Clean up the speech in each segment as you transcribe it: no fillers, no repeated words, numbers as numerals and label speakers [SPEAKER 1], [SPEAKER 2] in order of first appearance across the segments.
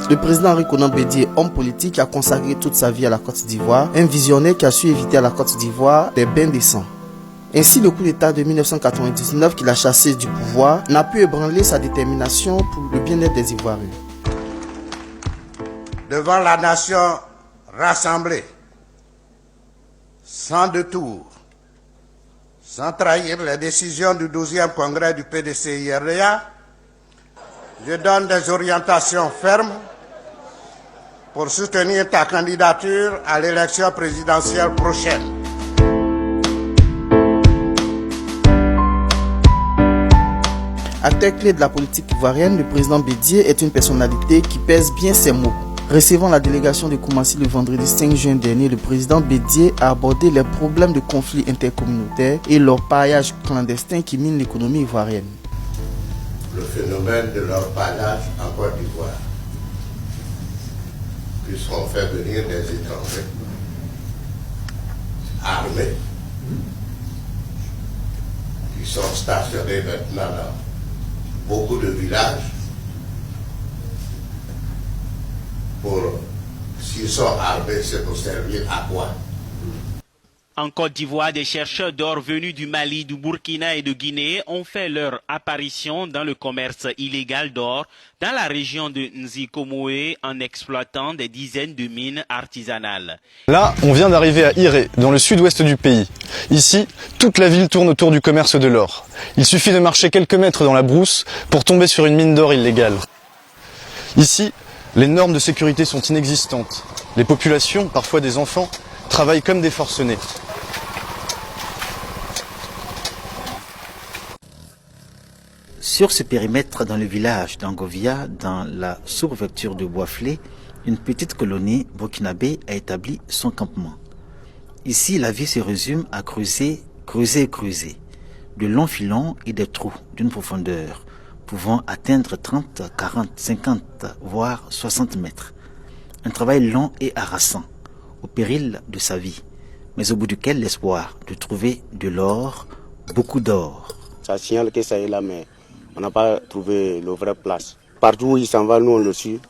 [SPEAKER 1] Le président Henri Konan Bédié, homme politique qui a consacré toute sa vie à la Côte d'Ivoire, un visionnaire qui a su éviter à la Côte d'Ivoire des bains de sang. Ainsi, le coup d'État de 1999 qu'il a chassé du pouvoir n'a pu ébranler sa détermination pour le bien-être des Ivoiriens.
[SPEAKER 2] Devant la nation rassemblée, sans détour, sans trahir les décisions du 12e congrès du PDC-IRDA, je donne des orientations fermes pour soutenir ta candidature à l'élection présidentielle prochaine.
[SPEAKER 1] Acteur clé de la politique ivoirienne, le président Bédié est une personnalité qui pèse bien ses mots. Recevant la délégation de Koumassi le vendredi 5 juin dernier, le président Bédié a abordé les problèmes de conflits intercommunautaires et l'orpaillage clandestin qui mine l'économie ivoirienne.
[SPEAKER 2] Le phénomène de l'orpaillage en Côte d'Ivoire, puisqu'on fait venir des étrangers armés qui sont stationnés maintenant dans beaucoup de villages pour, s'ils sont armés, c'est pour servir à quoi?
[SPEAKER 3] En Côte d'Ivoire, des chercheurs d'or venus du Mali, du Burkina et de Guinée ont fait leur apparition dans le commerce illégal d'or dans la région de Nzikomoé en exploitant des dizaines de mines artisanales.
[SPEAKER 4] Là, on vient d'arriver à Iré, dans le sud-ouest du pays. Ici, toute la ville tourne autour du commerce de l'or. Il suffit de marcher quelques mètres dans la brousse pour tomber sur une mine d'or illégale. Ici, les normes de sécurité sont inexistantes. Les populations, parfois des enfants, travaillent comme des forcenés.
[SPEAKER 5] Sur ce périmètre, dans le village d'Angovia, dans la sous-préfecture de Boisflé, une petite colonie burkinabé a établi son campement. Ici, la vie se résume à creuser, creuser et creuser. De longs filons et des trous d'une profondeur pouvant atteindre 30, 40, 50, voire 60 mètres. Un travail long et harassant, au péril de sa vie, mais au bout duquel l'espoir de trouver de l'or, beaucoup d'or.
[SPEAKER 6] Ça signale que ça est là, mais on n'a pas trouvé la vraie place. Partout où il s'en va, nous on le suit.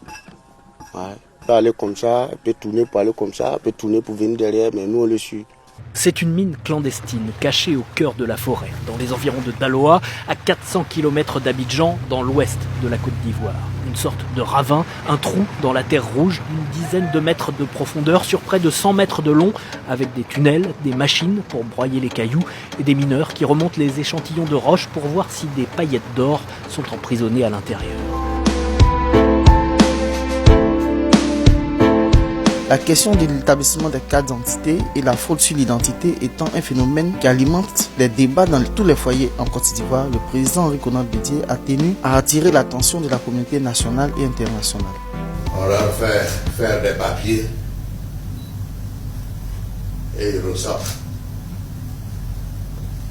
[SPEAKER 6] Ouais. Il peut aller comme ça, il peut tourner pour aller comme ça, il peut tourner pour venir derrière, mais nous on le suit.
[SPEAKER 7] C'est une mine clandestine, cachée au cœur de la forêt, dans les environs de Daloa, à 400 km d'Abidjan, dans l'ouest de la Côte d'Ivoire. Une sorte de ravin, un trou dans la terre rouge, une dizaine de mètres de profondeur sur près de 100 mètres de long, avec des tunnels, des machines pour broyer les cailloux et des mineurs qui remontent les échantillons de roches pour voir si des paillettes d'or sont emprisonnées à l'intérieur.
[SPEAKER 1] La question de l'établissement des cartes d'identité et la fraude sur l'identité étant un phénomène qui alimente les débats dans tous les foyers en Côte d'Ivoire, le président Henri Konan Bédié a tenu à attirer l'attention de la communauté nationale et internationale.
[SPEAKER 2] On leur fait faire des papiers et ils ressortent.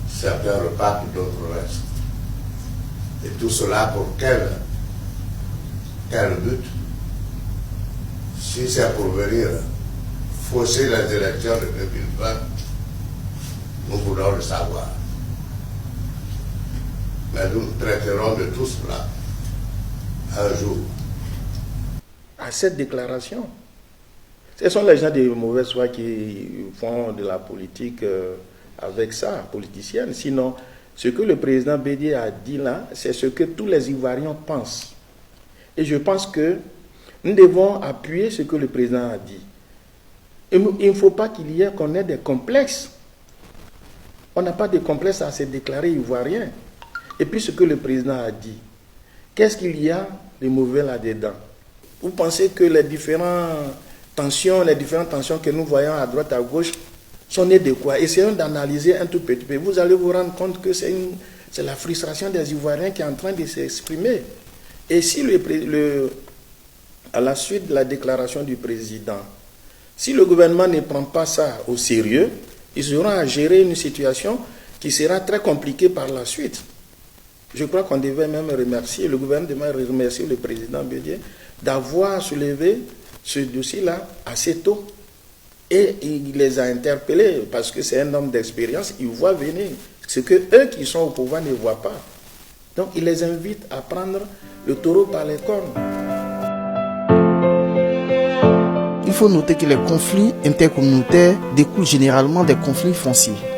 [SPEAKER 2] Certains repartent, d'autres restent. Et tout cela pour quel but? Si c'est pour venir fausser les élections de 2020, nous voulons le savoir. Mais nous traiterons de tout cela un jour.
[SPEAKER 8] À cette déclaration, ce sont les gens de mauvaise foi qui font de la politique avec ça, politicienne. Sinon, ce que le président Bédié a dit là, c'est ce que tous les Ivoiriens pensent. Et je pense que nous devons appuyer ce que le président a dit. Il ne faut pas qu'on ait des complexes. On n'a pas de complexes à se déclarer ivoirien. Et puis ce que le président a dit, qu'est-ce qu'il y a de mauvais là-dedans? Vous pensez que les différentes tensions que nous voyons à droite, à gauche, sont nées de quoi? Essayons d'analyser un tout petit peu. Vous allez vous rendre compte que c'est la frustration des Ivoiriens qui est en train de s'exprimer. Et si à la suite de la déclaration du président, si le gouvernement ne prend pas ça au sérieux, ils auront à gérer une situation qui sera très compliquée par la suite. Je crois qu'on devait même remercier, le gouvernement devait remercier le président Bédié d'avoir soulevé ce dossier-là assez tôt. Et il les a interpellés parce que c'est un homme d'expérience, il voit venir ce que eux qui sont au pouvoir ne voient pas. Donc il les invite à prendre le taureau par les cornes.
[SPEAKER 1] faut noter que les conflits intercommunautaires découlent généralement des conflits fonciers.